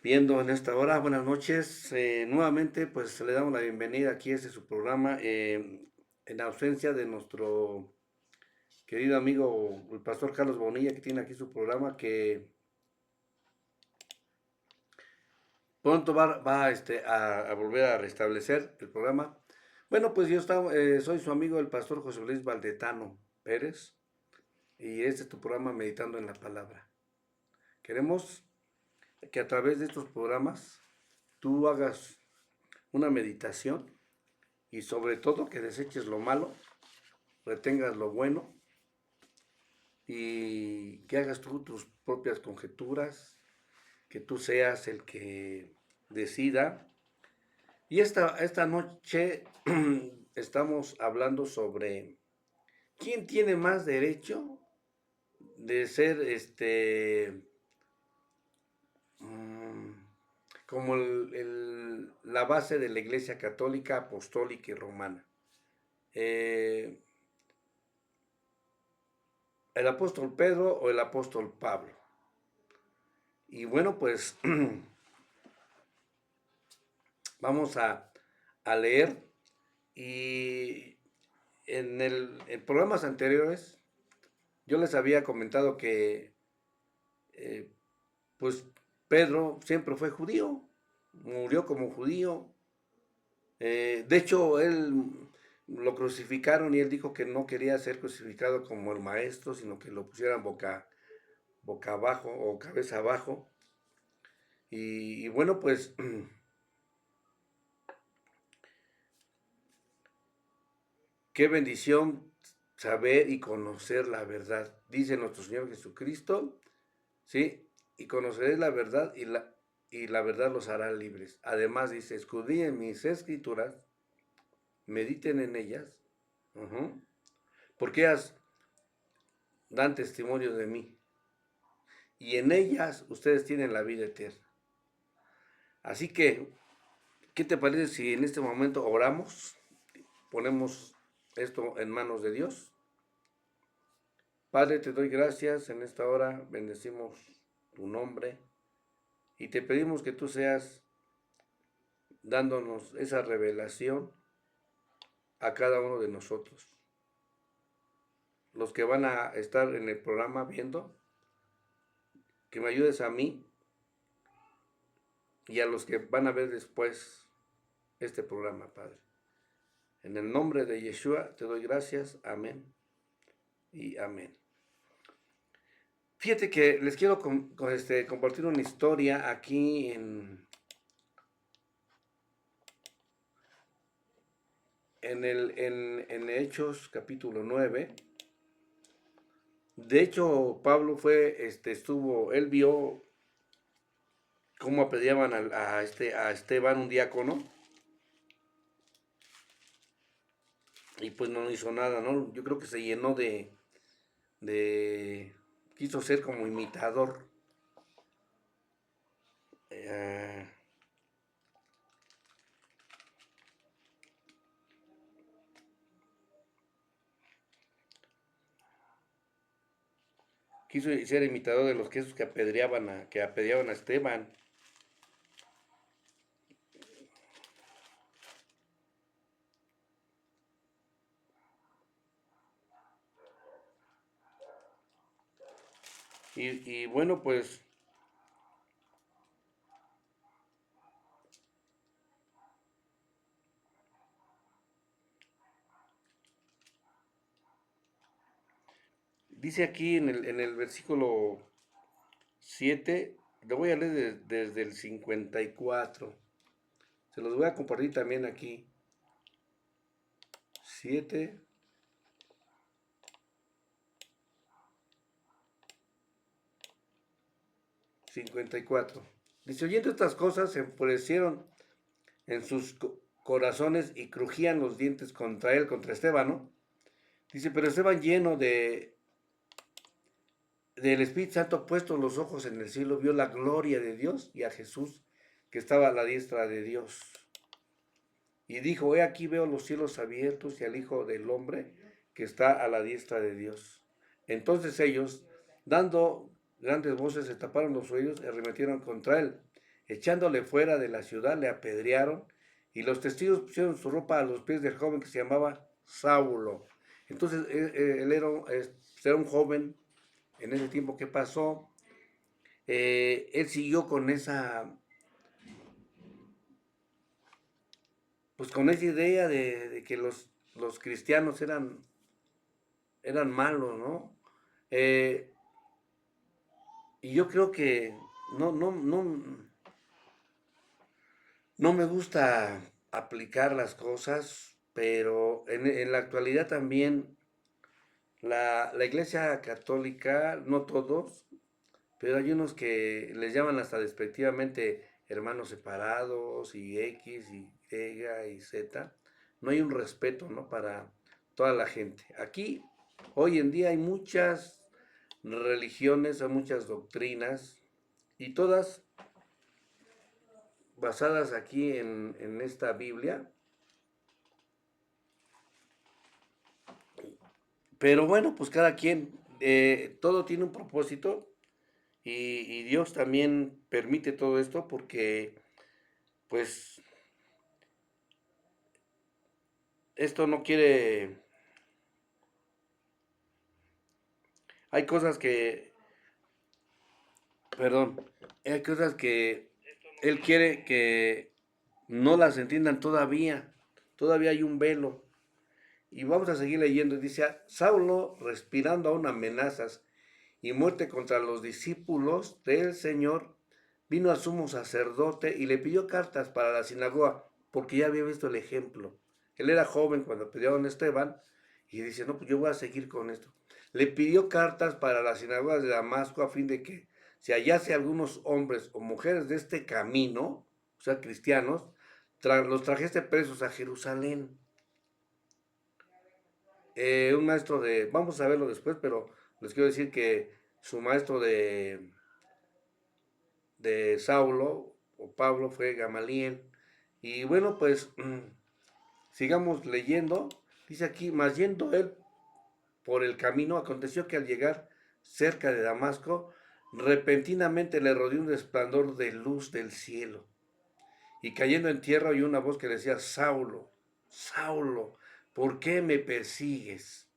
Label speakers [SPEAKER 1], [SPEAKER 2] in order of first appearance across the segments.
[SPEAKER 1] viendo en esta hora. Buenas noches. Nuevamente, pues le damos la bienvenida aquí a este su programa, en ausencia de nuestro querido amigo, el pastor Carlos Bonilla, que tiene aquí su programa, que pronto va a volver a restablecer el programa. Bueno, pues soy su amigo, el pastor José Luis Valdetano Pérez, y este es tu programa Meditando en la Palabra. Queremos que a través de estos programas tú hagas una meditación y sobre todo que deseches lo malo, retengas lo bueno y que hagas tú tus propias conjeturas, que tú seas el que decida. Y esta noche estamos hablando sobre quién tiene más derecho de ser mm, como la base de la Iglesia Católica, Apostólica y Romana. Eh, ¿El apóstol Pedro o el apóstol Pablo? Y bueno, pues vamos a leer y en programas anteriores yo les había comentado que eh, pues Pedro siempre fue judío, murió como judío. De hecho, él lo crucificaron y él dijo que no quería ser crucificado como el maestro, sino que lo pusieran boca abajo o cabeza abajo. Y bueno, pues qué bendición saber y conocer la verdad. Dice nuestro Señor Jesucristo, ¿sí? Y conoceréis la verdad y la verdad los hará libres. Además dice, escudriñen mis escrituras, mediten en ellas, uh-huh, porque ellas dan testimonio de mí. Y en ellas ustedes tienen la vida eterna. Así que, ¿qué te parece si en este momento oramos? Ponemos esto en manos de Dios. Padre, te doy gracias en esta hora, bendecimos tu nombre y te pedimos que tú seas dándonos esa revelación a cada uno de nosotros. Los que van a estar en el programa viendo, que me ayudes a mí y a los que van a ver después este programa, Padre. En el nombre de Yeshua te doy gracias, amén y amén. Fíjate que les quiero compartir una historia aquí en Hechos capítulo 9. De hecho, Pablo él vio cómo apedreaban a Esteban, un diácono, y pues no hizo nada, ¿no? Yo creo que se llenó de quiso ser como imitador. Eh, Quiso ser imitador de los esos que apedreaban a Esteban. Y bueno, pues dice aquí en el versículo 7, lo voy a leer desde el 54. Se los voy a compartir también aquí. 7, 54. Dice, oyendo estas cosas, se enfurecieron en sus corazones y crujían los dientes contra él, contra Esteban, ¿no? Dice, pero Esteban lleno del Espíritu Santo, puesto los ojos en el cielo, vio la gloria de Dios y a Jesús que estaba a la diestra de Dios. Y dijo, he aquí veo los cielos abiertos y al Hijo del Hombre que está a la diestra de Dios. Entonces ellos, dando grandes voces, se taparon los oídos y arremetieron contra él. Echándole fuera de la ciudad, le apedrearon y los testigos pusieron su ropa a los pies del joven que se llamaba Saulo. Entonces, él era un joven en ese tiempo que pasó. Él siguió con pues con esa idea de que los cristianos eran malos, ¿no? Eh, y yo creo que no me gusta aplicar las cosas, pero en la actualidad también la Iglesia Católica, no todos, pero hay unos que les llaman hasta despectivamente hermanos separados y X y Y y Z. No hay un respeto, ¿no? Para toda la gente. Aquí, hoy en día hay muchas religiones, hay muchas doctrinas y todas basadas aquí en esta Biblia. Pero bueno, pues cada quien, todo tiene un propósito y Dios también permite todo esto porque pues esto no quiere, hay cosas que, perdón, hay cosas que Él quiere que no las entiendan todavía hay un velo. Y vamos a seguir leyendo, dice, Saulo, respirando aún amenazas y muerte contra los discípulos del Señor, vino al sumo sacerdote y le pidió cartas para la sinagoga, porque ya había visto el ejemplo. Él era joven cuando pidió a Esteban y dice, no, pues yo voy a seguir con esto. Le pidió cartas para las sinagogas de Damasco a fin de que si hallase algunos hombres o mujeres de este camino, o sea, cristianos, los trajese presos a Jerusalén. Un maestro vamos a verlo después, pero les quiero decir que su maestro de Saulo o Pablo fue Gamaliel. Y bueno, pues sigamos leyendo. Dice aquí, mas yendo él por el camino, aconteció que al llegar cerca de Damasco, repentinamente le rodeó un resplandor de luz del cielo. Y cayendo en tierra oyó una voz que decía, Saulo, Saulo, ¿por qué me persigues?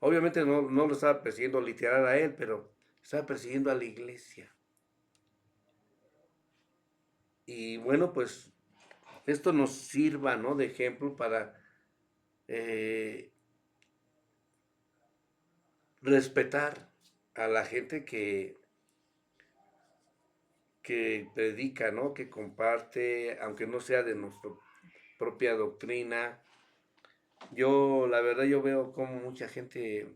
[SPEAKER 1] Obviamente no lo estaba persiguiendo literal a él, pero estaba persiguiendo a la iglesia. Y bueno, pues esto nos sirva, ¿no? De ejemplo para eh, respetar a la gente que predica, ¿no? Que comparte, aunque no sea de nuestra propia doctrina. La verdad, yo veo como mucha gente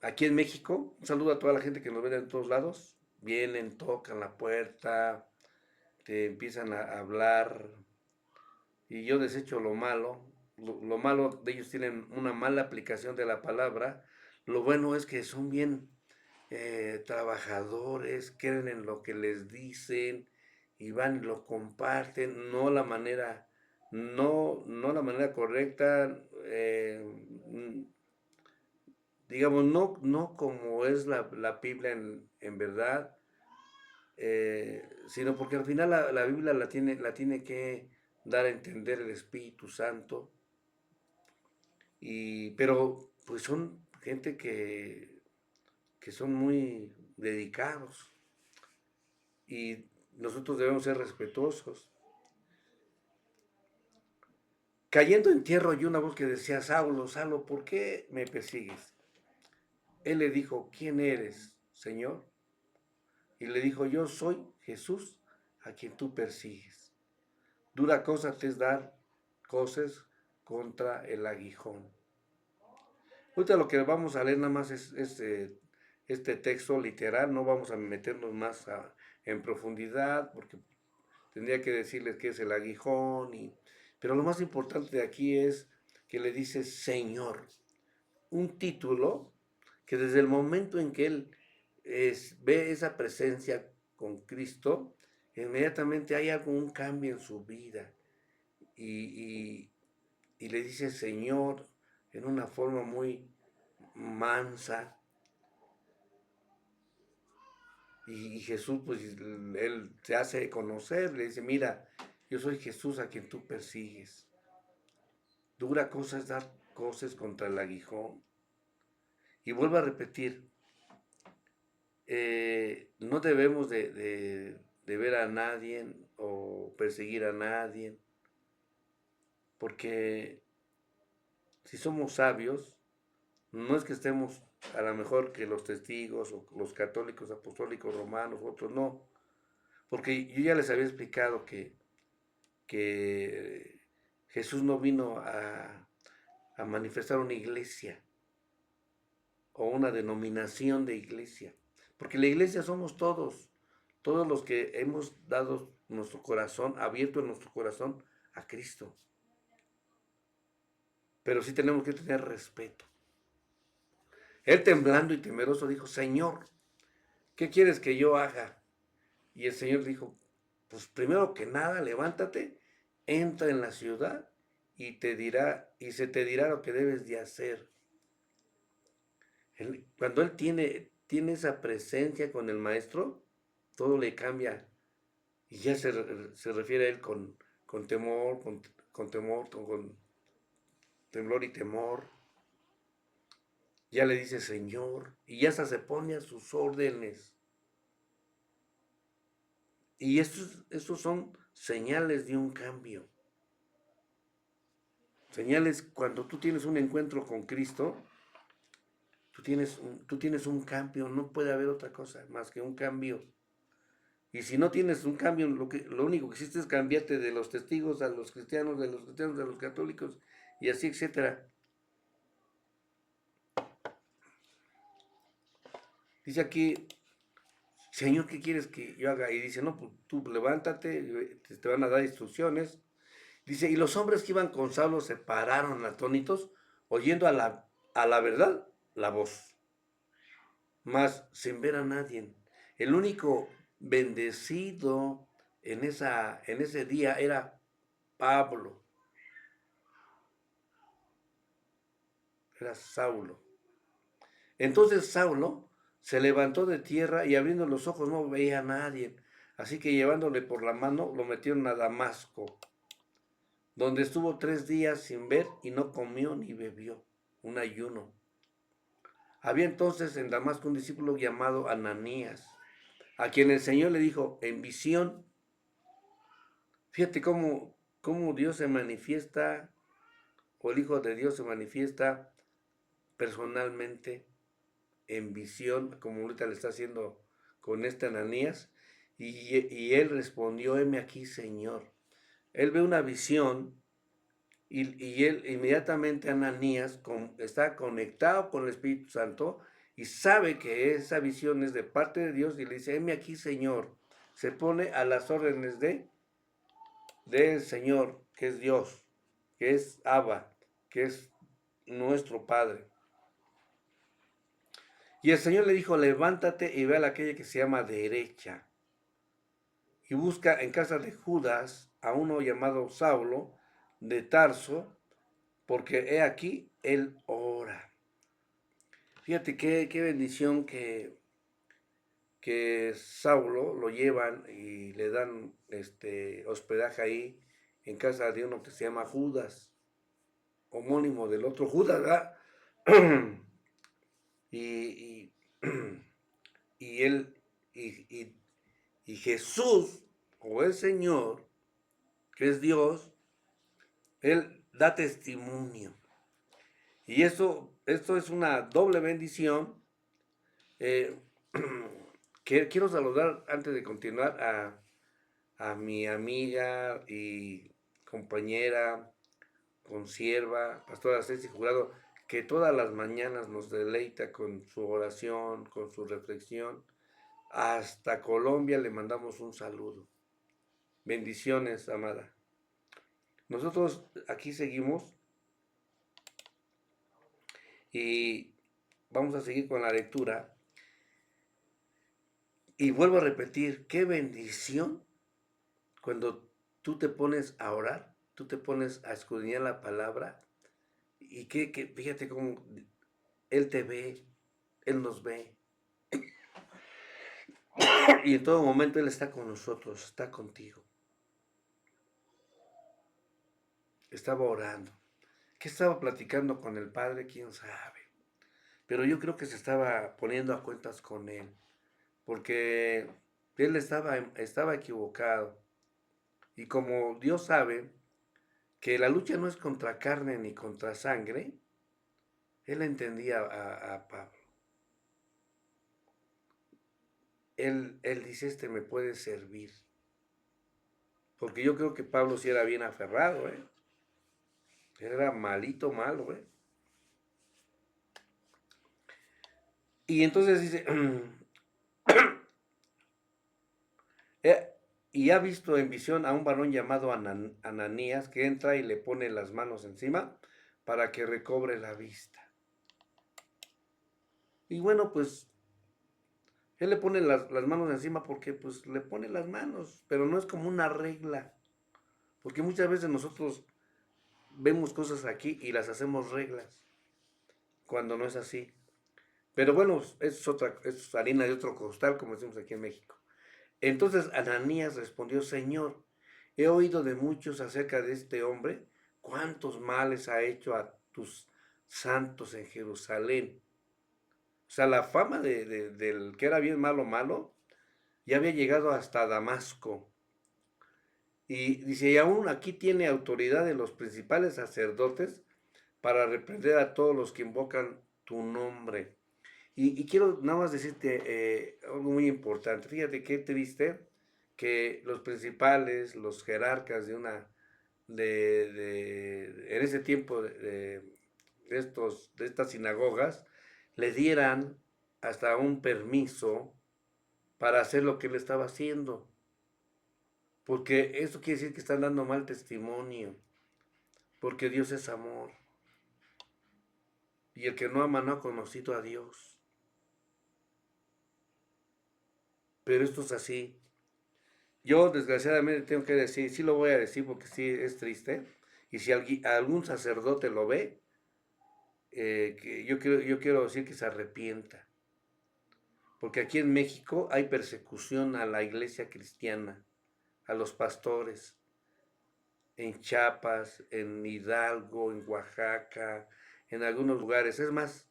[SPEAKER 1] aquí en México, un saludo a toda la gente que nos ve en todos lados, vienen, tocan la puerta, te empiezan a hablar y yo desecho lo malo. Lo malo de ellos tienen una mala aplicación de la palabra. Lo bueno es que son bien trabajadores, creen en lo que les dicen y van y lo comparten, no la manera correcta, digamos, no como es la Biblia en verdad, sino porque al final la Biblia la tiene que dar a entender el Espíritu Santo, pero pues son gente que son muy dedicados y nosotros debemos ser respetuosos. Cayendo en tierra oyó una voz que decía, Saulo, Saulo, ¿por qué me persigues? Él le dijo, ¿quién eres, Señor? Y le dijo, yo soy Jesús a quien tú persigues. Dura cosa te es dar cosas contra el aguijón. Ahorita lo que vamos a leer nada más es este texto literal, no vamos a meternos más en profundidad porque tendría que decirles qué es el aguijón, pero lo más importante de aquí es que le dice Señor, un título que desde el momento en que él ve esa presencia con Cristo, inmediatamente hay algún cambio en su vida y, y le dice Señor en una forma muy mansa. Y Jesús, pues, él se hace conocer, le dice, mira, yo soy Jesús a quien tú persigues. Dura cosa es dar coces contra el aguijón. Y vuelvo a repetir, no debemos de ver a nadie o perseguir a nadie, porque si somos sabios, no es que estemos a lo mejor que los testigos o los católicos apostólicos romanos, otros no, porque yo ya les había explicado que Jesús no vino a manifestar una iglesia o una denominación de iglesia, porque la iglesia somos todos, todos los que hemos dado nuestro corazón, abierto nuestro corazón a Cristo, pero sí tenemos que tener respeto. Él temblando y temeroso dijo, Señor, ¿qué quieres que yo haga? Y el Señor dijo, pues primero que nada, levántate, entra en la ciudad y se te dirá lo que debes de hacer. Cuando él tiene esa presencia con el maestro, todo le cambia. Y ya se refiere a él con temor, con temor, con temblor y temor. Ya le dice Señor, y ya hasta se pone a sus órdenes. Y estos son señales de un cambio. Señales cuando tú tienes un encuentro con Cristo, tú tienes un cambio, no puede haber otra cosa más que un cambio. Y si no tienes un cambio, lo único que hiciste es cambiarte de los testigos a los cristianos, de los cristianos a los católicos, y así, etcétera. Dice aquí, Señor, ¿qué quieres que yo haga? Y dice, no, pues tú levántate, te van a dar instrucciones. Dice, y los hombres que iban con Saulo se pararon atónitos, oyendo a la verdad la voz, mas sin ver a nadie. El único bendecido en ese día era Pablo, era Saulo. Entonces Saulo se levantó de tierra y abriendo los ojos no veía a nadie. Así que llevándole por la mano lo metieron a Damasco, donde estuvo 3 días sin ver y no comió ni bebió, un ayuno. Había entonces en Damasco un discípulo llamado Ananías, a quien el Señor le dijo en visión, fíjate cómo Dios se manifiesta, o el Hijo de Dios se manifiesta personalmente en visión, como ahorita le está haciendo con este Ananías, y él respondió, heme aquí, Señor. Él ve una visión y él inmediatamente, Ananías, está conectado con el Espíritu Santo y sabe que esa visión es de parte de Dios y le dice, heme aquí, Señor. Se pone a las órdenes del Señor, que es Dios, que es Abba, que es nuestro Padre. Y el Señor le dijo, levántate y ve a la calle que se llama Derecha y busca en casa de Judas a uno llamado Saulo de Tarso, porque he aquí, él ora. Fíjate qué bendición que Saulo lo llevan y le dan hospedaje ahí en casa de uno que se llama Judas, homónimo del otro Judas, ¿verdad? y, y, y él, y Jesús, o el Señor, que es Dios, Él da testimonio. Y esto es una doble bendición. Eh, quiero saludar antes de continuar a mi amiga y compañera, consierva, pastora Ceci Jurado, que todas las mañanas nos deleita con su oración, con su reflexión. Hasta Colombia le mandamos un saludo. Bendiciones, amada. Nosotros aquí seguimos y vamos a seguir con la lectura. Y vuelvo a repetir, qué bendición cuando tú te pones a orar, tú te pones a escudriñar la palabra y fíjate cómo Él te ve, Él nos ve. Y en todo momento Él está con nosotros, está contigo. Estaba orando. ¿Qué estaba platicando con el Padre? ¿Quién sabe? Pero yo creo que se estaba poniendo a cuentas con Él, porque Él estaba equivocado. Y como Dios sabe que la lucha no es contra carne ni contra sangre, Él entendía a Pablo. Él dice, este me puede servir. Porque yo creo que Pablo sí era bien aferrado, ¿eh? Era malito, malo, ¿eh? Y entonces dice, eh, y ha visto en visión a un varón llamado Ananías que entra y le pone las manos encima para que recobre la vista. Y bueno, pues él le pone las manos encima porque pues le pone las manos, pero no es como una regla. Porque muchas veces nosotros vemos cosas aquí y las hacemos reglas, cuando no es así. Pero bueno, es harina de otro costal, como decimos aquí en México. Entonces Ananías respondió, Señor, he oído de muchos acerca de este hombre, cuántos males ha hecho a tus santos en Jerusalén. O sea, la fama del que era bien malo, malo, ya había llegado hasta Damasco. Y dice, y aún aquí tiene autoridad de los principales sacerdotes para reprender a todos los que invocan tu nombre. Y quiero nada más decirte algo muy importante. Fíjate qué triste que los principales, los jerarcas en ese tiempo de estas sinagogas, le dieran hasta un permiso para hacer lo que él estaba haciendo. Porque eso quiere decir que están dando mal testimonio. Porque Dios es amor. Y el que no ama no ha conocido a Dios. Pero esto es así. Yo desgraciadamente tengo que decir, sí lo voy a decir porque sí es triste. Y si algún sacerdote lo ve, que yo quiero decir que se arrepienta. Porque aquí en México hay persecución a la iglesia cristiana, a los pastores, en Chiapas, en Hidalgo, en Oaxaca, en algunos lugares. Es más,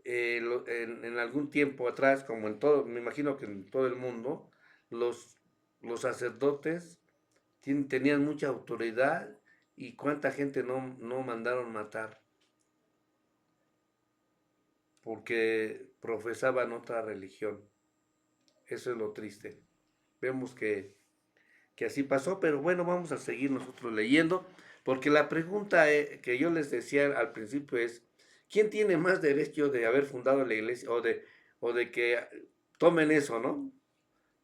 [SPEAKER 1] en algún tiempo atrás, como en todo, me imagino que en todo el mundo, los, los sacerdotes tenían mucha autoridad y cuánta gente no mandaron matar porque profesaban otra religión. Eso es lo triste. Vemos que así pasó, pero bueno, vamos a seguir nosotros leyendo, porque la pregunta que yo les decía al principio es, ¿quién tiene más derecho de haber fundado la iglesia o de que tomen eso, ¿no?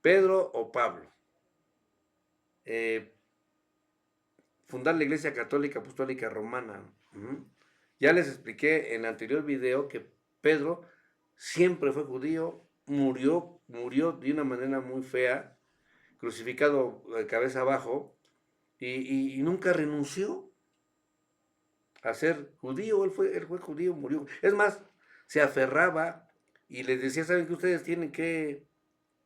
[SPEAKER 1] ¿Pedro o Pablo? Eh, Fundar la Iglesia Católica Apostólica Romana. Ya les expliqué en el anterior video que Pedro siempre fue judío, murió de una manera muy fea, crucificado de cabeza abajo, y nunca renunció a ser judío. Él fue judío, murió. Es más, se aferraba y les decía, ¿saben que ustedes tienen que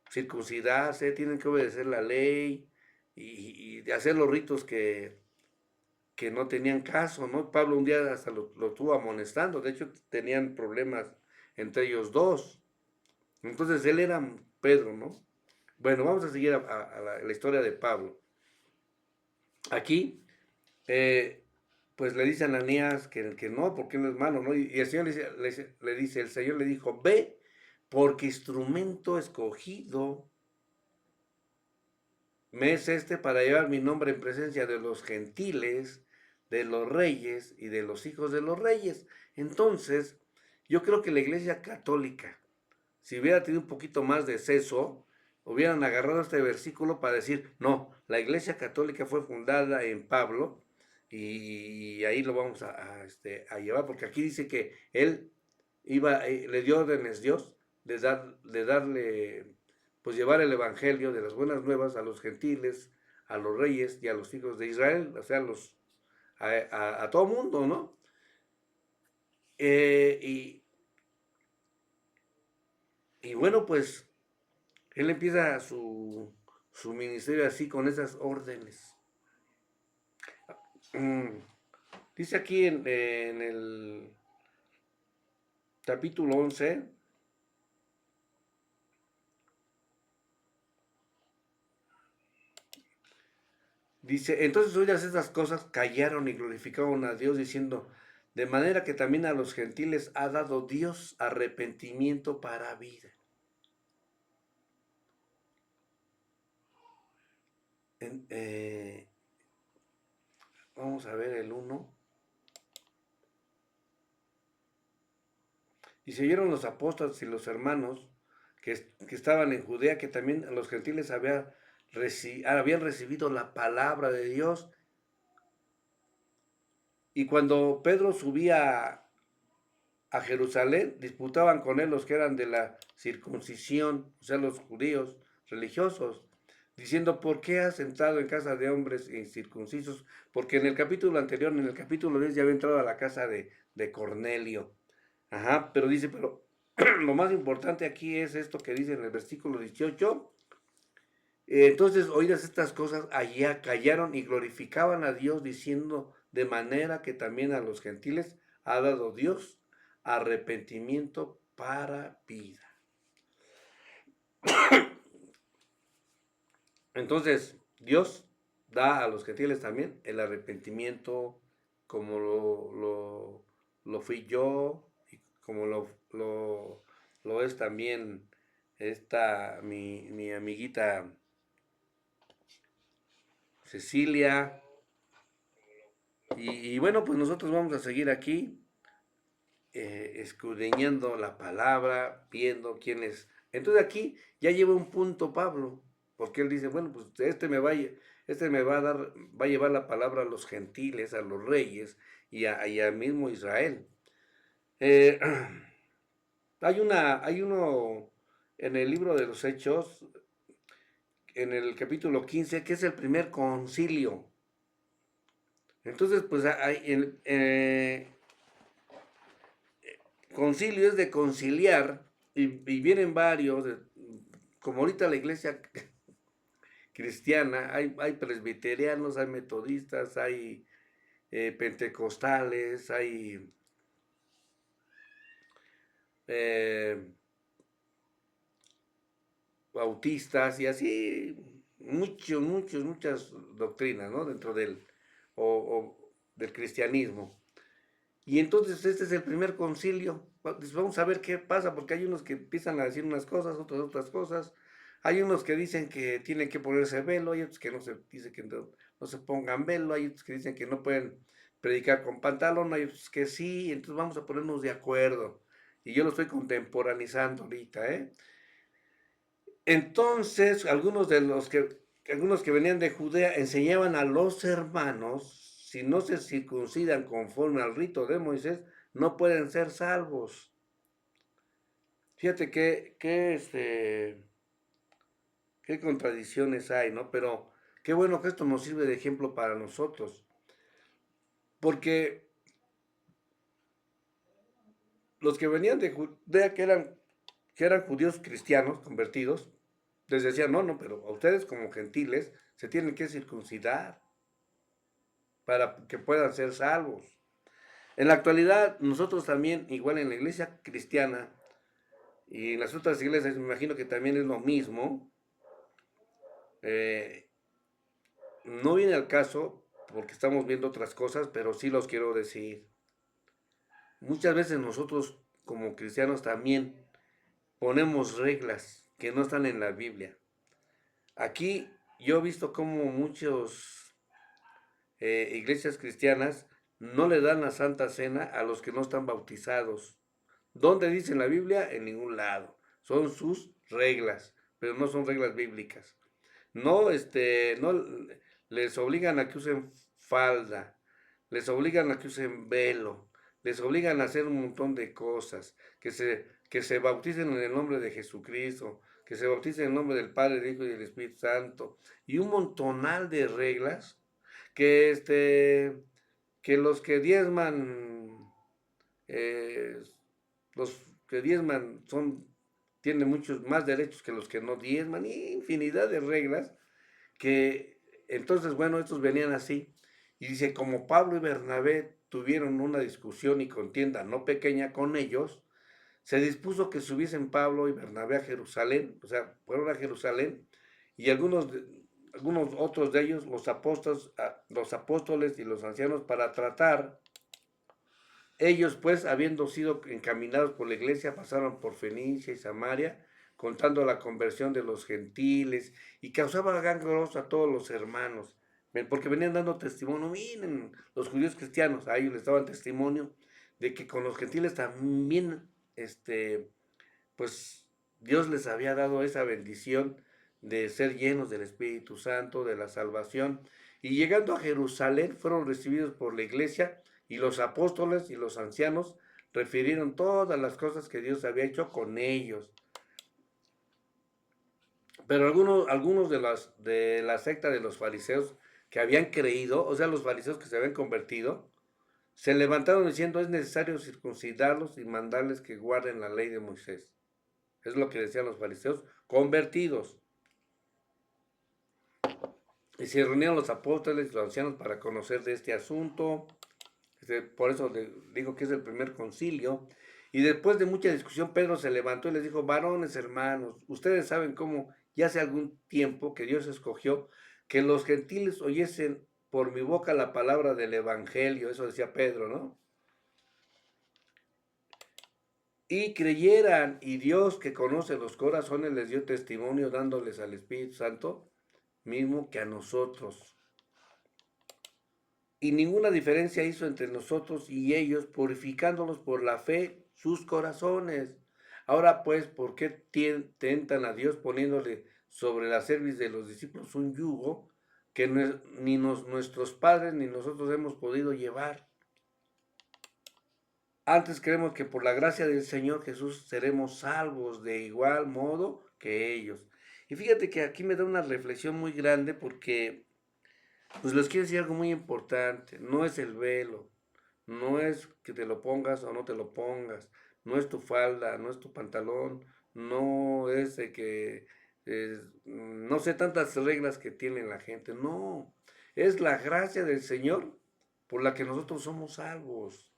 [SPEAKER 1] circuncidarse, tienen que obedecer la ley y hacer los ritos que no tenían caso, ¿no? Pablo un día hasta lo estuvo amonestando, de hecho tenían problemas entre ellos dos. Entonces él era Pedro, ¿no? Bueno, vamos a seguir a la historia de Pablo. Aquí, pues le dice a Ananías que no, porque no es malo, ¿no? Y el Señor el Señor le dijo, ve, porque instrumento escogido me es este para llevar mi nombre en presencia de los gentiles, de los reyes y de los hijos de los reyes. Entonces, yo creo que la Iglesia Católica, si hubiera tenido un poquito más de seso, hubieran agarrado este versículo para decir, no, la Iglesia Católica fue fundada en Pablo y ahí lo vamos a llevar, porque aquí dice que él le dio órdenes Dios de darle, pues llevar el evangelio de las buenas nuevas a los gentiles, a los reyes y a los hijos de Israel, o sea, a todo mundo, ¿no? Y bueno, pues Él empieza su ministerio así con esas órdenes. Mm, Dice aquí en el capítulo 11, dice, entonces oídas estas cosas, callaron y glorificaron a Dios diciendo, de manera que también a los gentiles ha dado Dios arrepentimiento para vida. En, vamos a ver el 1. Y se oyeron los apóstoles y los hermanos que estaban en Judea, que también los gentiles habían recibido la palabra de Dios. Y cuando Pedro subía a Jerusalén, disputaban con él los que eran de la circuncisión, o sea, los judíos religiosos, diciendo, ¿por qué has entrado en casa de hombres incircuncisos? Porque en el capítulo anterior, en el capítulo 10, ya había entrado a la casa de Cornelio. Ajá, pero dice, pero lo más importante aquí es esto que dice en el versículo 18. Entonces, oídas estas cosas, allá callaron y glorificaban a Dios, diciendo, de manera que también a los gentiles ha dado Dios arrepentimiento para vida. Entonces, Dios da a los gentiles también el arrepentimiento, como lo fui yo, y como lo es también mi amiguita Cecilia. Y bueno, pues nosotros vamos a seguir aquí escudriñando la palabra, viendo quién es. Entonces aquí ya lleva un punto Pablo, porque él dice, bueno, pues este me va a dar, va a llevar la palabra a los gentiles, a los reyes y a mismo Israel. Eh, hay uno en el libro de los Hechos, en el capítulo 15, que es el primer concilio. Entonces, pues hay, concilio es de conciliar y vienen varios, como ahorita la iglesia cristiana, hay presbiterianos, hay metodistas, hay pentecostales, hay eh, bautistas y así, muchas doctrinas, ¿no? Dentro del cristianismo. Y entonces este es el primer concilio. Vamos a ver qué pasa, porque hay unos que empiezan a decir unas cosas, otras cosas. Hay unos que dicen que tienen que ponerse velo, hay otros que dicen que no se pongan velo, hay otros que dicen que no pueden predicar con pantalón, hay otros que sí, entonces vamos a ponernos de acuerdo. Y yo lo estoy contemporanizando ahorita, ¿eh? Entonces, algunos que venían de Judea enseñaban a los hermanos, si no se circuncidan conforme al rito de Moisés, no pueden ser salvos. Fíjate qué contradicciones hay, ¿no? Pero qué bueno que esto nos sirve de ejemplo para nosotros. Porque los que venían de Judea, que eran judíos cristianos convertidos, les decían, no, pero a ustedes como gentiles se tienen que circuncidar para que puedan ser salvos. En la actualidad, nosotros también, igual en la iglesia cristiana y en las otras iglesias, me imagino que también es lo mismo, eh, no viene al caso porque estamos viendo otras cosas, pero sí los quiero decir. Muchas veces nosotros como cristianos también ponemos reglas que no están en la Biblia. Aquí yo he visto como muchos iglesias cristianas no le dan la Santa Cena a los que no están bautizados. ¿Dónde dice en la Biblia? En ningún lado. Son sus reglas, pero no son reglas bíblicas. No les obligan a que usen falda, les obligan a que usen velo, les obligan a hacer un montón de cosas, que se bauticen en el nombre de Jesucristo, que se bauticen en el nombre del Padre, del Hijo y del Espíritu Santo, y un montonal de reglas que que los que diezman, eh, los que diezman son tiene muchos más derechos que los que no diezman, y infinidad de reglas que entonces, bueno, estos venían así. Y dice, como Pablo y Bernabé tuvieron una discusión y contienda no pequeña con ellos, se dispuso que subiesen Pablo y Bernabé a Jerusalén, o sea, fueron a Jerusalén, y algunos otros de ellos, los apóstoles y los ancianos, para tratar. Ellos, pues, habiendo sido encaminados por la iglesia, pasaron por Fenicia y Samaria, contando la conversión de los gentiles, y causaba gran gozo a todos los hermanos, porque venían dando testimonio. Miren, los judíos cristianos, a ellos les daban testimonio de que con los gentiles también, pues, Dios les había dado esa bendición de ser llenos del Espíritu Santo, de la salvación. Y llegando a Jerusalén, fueron recibidos por la iglesia, y los apóstoles y los ancianos refirieron todas las cosas que Dios había hecho con ellos. Pero algunos de la secta de los fariseos que habían creído, o sea, los fariseos que se habían convertido, se levantaron diciendo, es necesario circuncidarlos y mandarles que guarden la ley de Moisés. Es lo que decían los fariseos convertidos. Y se reunieron los apóstoles y los ancianos para conocer de este asunto. Por eso digo que es el primer concilio. Y después de mucha discusión, Pedro se levantó y les dijo, varones hermanos, ustedes saben cómo ya hace algún tiempo que Dios escogió que los gentiles oyesen por mi boca la palabra del evangelio, eso decía Pedro, ¿no? Y creyeran, y Dios que conoce los corazones les dio testimonio dándoles al Espíritu Santo mismo que a nosotros. Y ninguna diferencia hizo entre nosotros y ellos, purificándolos por la fe sus corazones. Ahora pues, ¿por qué tentan a Dios poniéndole sobre la cerviz de los discípulos un yugo que ni nuestros padres ni nosotros hemos podido llevar? Antes creemos que por la gracia del Señor Jesús seremos salvos de igual modo que ellos. Y fíjate que aquí me da una reflexión muy grande porque pues les quiero decir algo muy importante. No es el velo, no es que te lo pongas o no te lo pongas, no es tu falda, no es tu pantalón, no es de que, no sé tantas reglas que tiene la gente, no, es la gracia del Señor por la que nosotros somos salvos.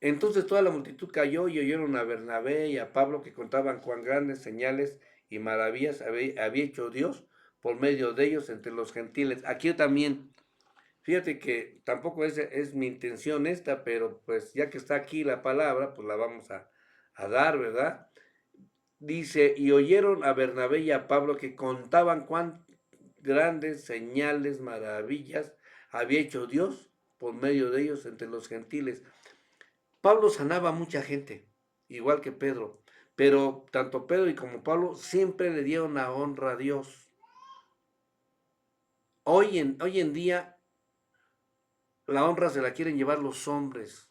[SPEAKER 1] Entonces toda la multitud cayó y oyeron a Bernabé y a Pablo que contaban cuán grandes señales y maravillas había hecho Dios por medio de ellos entre los gentiles. Aquí también, fíjate que tampoco es mi intención esta, pero pues ya que está aquí la palabra, pues la vamos a dar, ¿verdad? Dice, y oyeron a Bernabé y a Pablo que contaban cuán grandes señales, maravillas había hecho Dios por medio de ellos entre los gentiles. Pablo sanaba a mucha gente, igual que Pedro, pero tanto Pedro y como Pablo siempre le dieron la honra a Dios. Hoy en día la honra se la quieren llevar los hombres.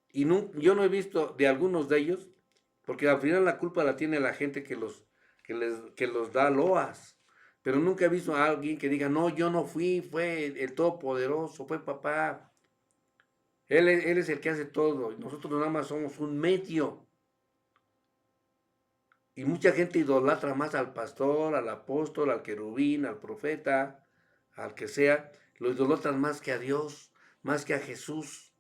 [SPEAKER 1] Y no, yo no he visto de algunos de ellos, porque al final la culpa la tiene la gente que los da loas. Pero nunca he visto a alguien que diga, no, yo no fui, fue el Todopoderoso, fue papá. Él es el que hace todo, y nosotros nada más somos un medio. Y mucha gente idolatra más al pastor, al apóstol, al querubín, al profeta, al que sea. Lo idolatran más que a Dios, más que a Jesús.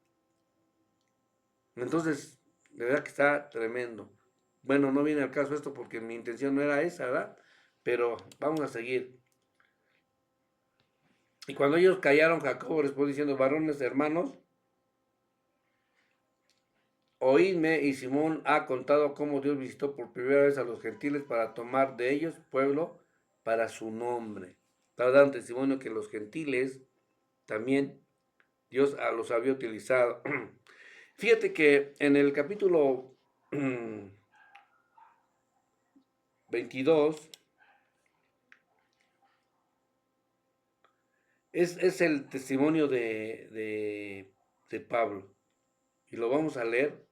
[SPEAKER 1] Entonces, de verdad que está tremendo. Bueno, no viene al caso esto porque mi intención no era esa, ¿verdad? Pero vamos a seguir. Y cuando ellos callaron, Jacobo respondió diciendo, varones hermanos, oídme, y Simón ha contado cómo Dios visitó por primera vez a los gentiles para tomar de ellos pueblo para su nombre. Para dar un testimonio que los gentiles también Dios los había utilizado. Fíjate que en el capítulo 22 es el testimonio de Pablo. Y lo vamos a leer.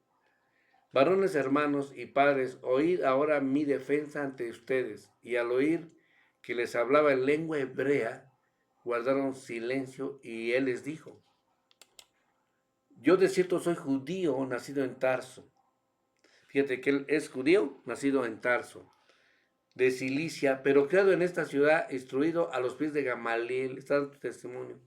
[SPEAKER 1] Varones hermanos y padres, oíd ahora mi defensa ante ustedes. Y al oír que les hablaba en lengua hebrea, guardaron silencio y él les dijo, yo de cierto soy judío, nacido en Tarso. Fíjate que él es judío, nacido en Tarso, de Cilicia, pero criado en esta ciudad, instruido a los pies de Gamaliel, está en tu testimonio,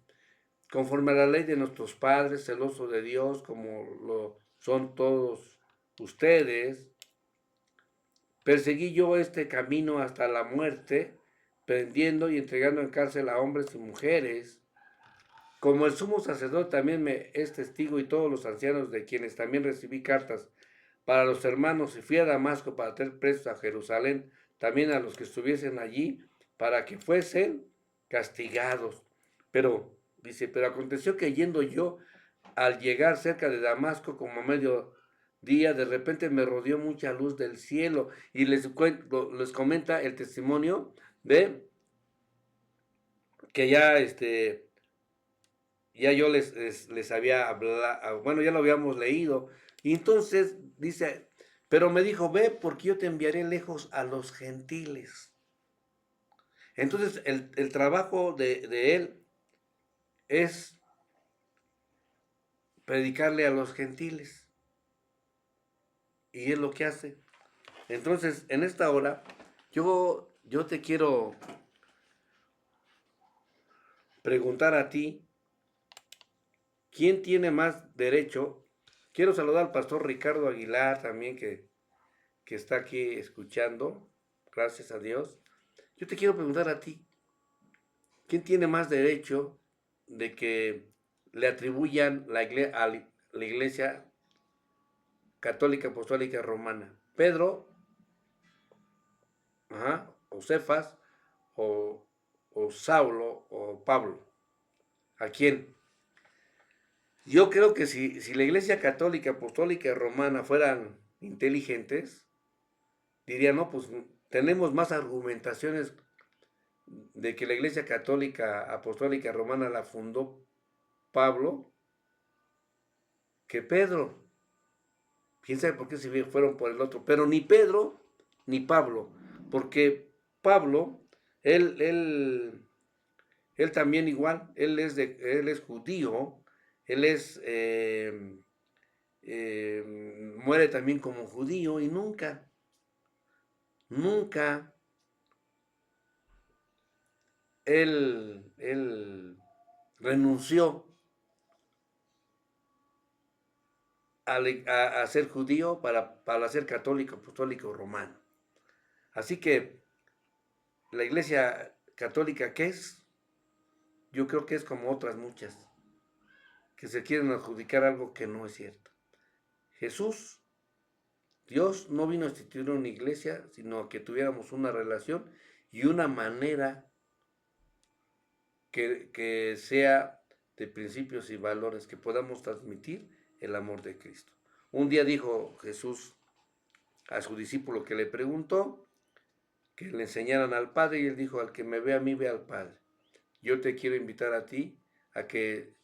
[SPEAKER 1] conforme a la ley de nuestros padres, celoso de Dios, como lo son todos ustedes. Perseguí yo este camino hasta la muerte, prendiendo y entregando en cárcel a hombres y mujeres. Como el sumo sacerdote también me es testigo y todos los ancianos de quienes también recibí cartas para los hermanos y fui a Damasco para traer presos a Jerusalén, también a los que estuviesen allí, para que fuesen castigados. Pero, dice, pero aconteció que yendo yo, al llegar cerca de Damasco, como a mediodía, de repente me rodeó mucha luz del cielo y les comenta el testimonio de que ya yo les había hablado, bueno, ya lo habíamos leído. Y entonces dice, pero me dijo, ve, porque yo te enviaré lejos a los gentiles. Entonces el trabajo de él es predicarle a los gentiles. Y es lo que hace. Entonces, en esta hora, yo te quiero preguntar a ti, ¿quién tiene más derecho? Quiero saludar al pastor Ricardo Aguilar también, que está aquí escuchando, gracias a Dios. Yo te quiero preguntar a ti, ¿quién tiene más derecho de que le atribuyan a la iglesia católica apostólica romana? ¿Pedro, ajá, o Cefas, o Saulo, o Pablo? ¿A quién? Yo creo que si la iglesia católica apostólica romana fueran inteligentes, dirían, no, pues tenemos más argumentaciones de que la Iglesia Católica Apostólica Romana la fundó Pablo que Pedro. ¿Quién sabe por qué se fueron por el otro? Pero ni Pedro ni Pablo, porque Pablo, él también igual, él es judío, él muere también como judío y nunca él renunció a ser judío para ser católico, apostólico, romano. Así que la iglesia católica, ¿qué es? Yo creo que es como otras muchas, que se quieren adjudicar algo que no es cierto. Jesús, Dios, no vino a instituir una iglesia, sino que tuviéramos una relación y una manera que sea de principios y valores, que podamos transmitir el amor de Cristo. Un día dijo Jesús a su discípulo que le preguntó que le enseñaran al Padre y él dijo, al que me ve a mí, ve al Padre. Yo te quiero invitar a ti a que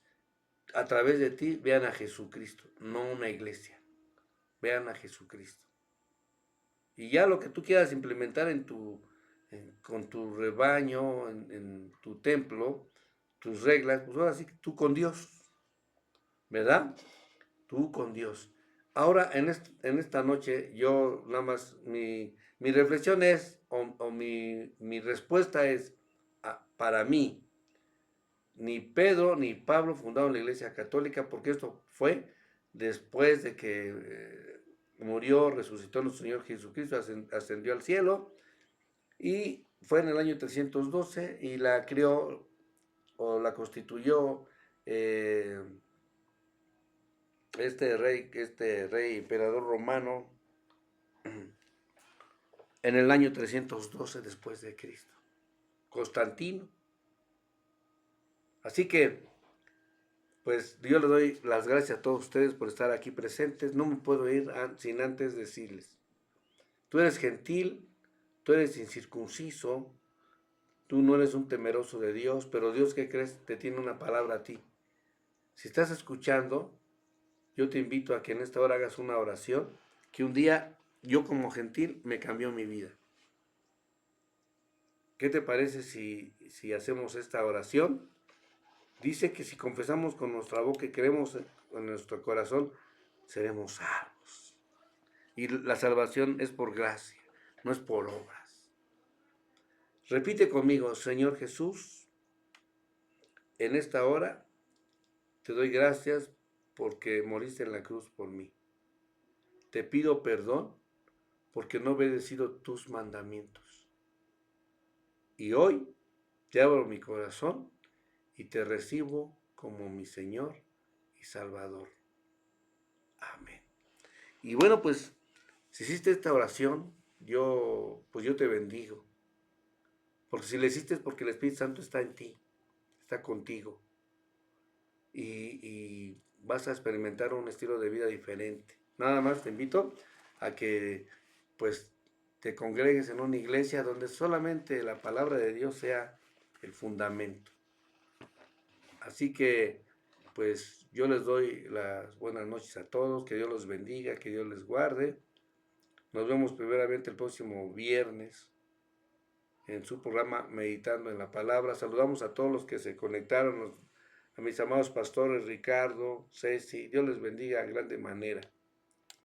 [SPEAKER 1] a través de ti vean a Jesucristo, no una iglesia, vean a Jesucristo. Y ya lo que tú quieras implementar con tu rebaño, en tu templo, tus reglas, pues ahora sí, tú con Dios, ¿verdad? Tú con Dios. Ahora, en esta noche, yo nada más, mi reflexión es, o mi respuesta es, para mí, ni Pedro ni Pablo fundaron la Iglesia Católica, porque esto fue después de que murió, resucitó nuestro Señor Jesucristo, ascendió al cielo, y fue en el año 312 y la creó o la constituyó este rey emperador romano en el año 312 después de Cristo, Constantino. Así que, pues yo le doy las gracias a todos ustedes por estar aquí presentes. No me puedo ir sin antes decirles, tú eres gentil, tú eres incircunciso, tú no eres un temeroso de Dios, pero Dios, ¿qué crees? Te tiene una palabra a ti. Si estás escuchando, yo te invito a que en esta hora hagas una oración, que un día yo como gentil me cambió mi vida. ¿Qué te parece si hacemos esta oración? Dice que si confesamos con nuestra boca y creemos en nuestro corazón, seremos salvos. Y la salvación es por gracia, no es por obras. Repite conmigo, Señor Jesús, en esta hora te doy gracias porque moriste en la cruz por mí. Te pido perdón porque no he obedecido tus mandamientos. Y hoy te abro mi corazón y te recibo como mi Señor y Salvador. Amén. Y bueno, pues, si hiciste esta oración, yo te bendigo. Porque si la hiciste es porque el Espíritu Santo está en ti, está contigo. Y vas a experimentar un estilo de vida diferente. Nada más te invito a que, pues, te congregues en una iglesia donde solamente la palabra de Dios sea el fundamento. Así que, pues, yo les doy las buenas noches a todos, que Dios los bendiga, que Dios les guarde. Nos vemos primeramente el próximo viernes en su programa Meditando en la Palabra. Saludamos a todos los que se conectaron, a mis amados pastores Ricardo, Ceci, Dios les bendiga de grande manera.